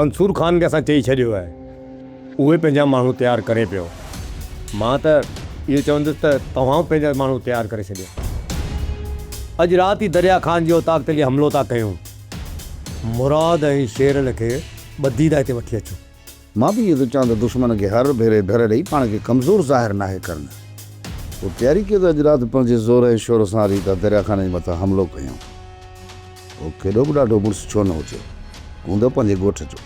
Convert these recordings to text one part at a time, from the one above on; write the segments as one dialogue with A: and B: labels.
A: मंसूर खान खे असां चई छॾियो आहे, उहे पंहिंजा माण्हू तयारु करे पियो। मां त इहो चवंदुसि त तव्हां पंहिंजा माण्हू तयारु करे छॾियो। अॼु राति ई दरिया खान जी औताक ते हमलो था कयूं। मुराद ऐं शेरन खे ॿधी था हिते वठी अचूं।
B: मां बि इहो थो चवां त दुश्मन खे हर भेरे डर ॾेई पाण खे कमज़ोर ज़ाहिर नाहे करणु। पोइ तयारी कयो त अॼु राति पंहिंजे ज़ोर ऐं शोर सां हली था दरिया खाने जे मथां हमिलो कयूं। पोइ केॾो बि ॾाढो मुड़ुसु छो न हुजे, हूंदो पंहिंजे ॻोठ जो,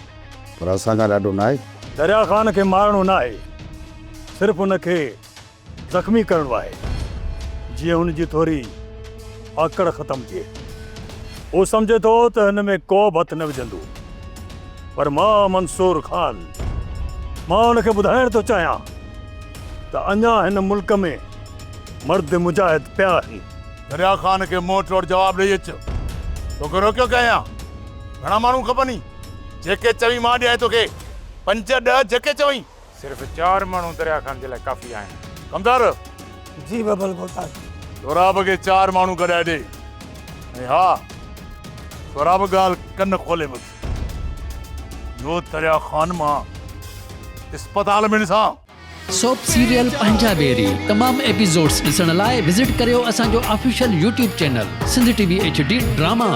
B: पर असां खां ॾाढो न आहे।
C: दरिया खान खे मारणो न आहे, सिर्फ़ु हुनखे ज़ख़्मी करणो आहे, जीअं हुनजी थोरी आकड़ ख़तमु थिए। हू सम्झे थो त हिन में को बि हथु न विझंदो, पर मां मंसूर खान, मां हुनखे ॿुधाइण थो चाहियां त अञा हिन मुल्क में मर्द मुजाहिद पिया आहिनि।
D: दरिया खान खे मोट रोड जवाब ॾेई अचु। तोखे रोकियो कयां? घणा माण्हू खपनि? जेके चवी मां ॾियां तोखे 5-10 जेके चवई।
E: सिर्फ़ 4 माण्हू दरिया खान जे लाइ काफ़ी आहिनि।
D: कमदार
C: जी बबल गोता
D: सोराब खे 4 माण्हू गॾाए ॾे। ऐं हा, सोराब ॻाल्हि कन खोले ॿुध। जो दरिया खान मां अस्पताल में ॾिसां।
F: सोप सीरियल पंजाबेरी तमाम एपिसोड्स ॾिसण लाइ विज़िट करियो असांजो official YouTube channel Sindh TV HD drama.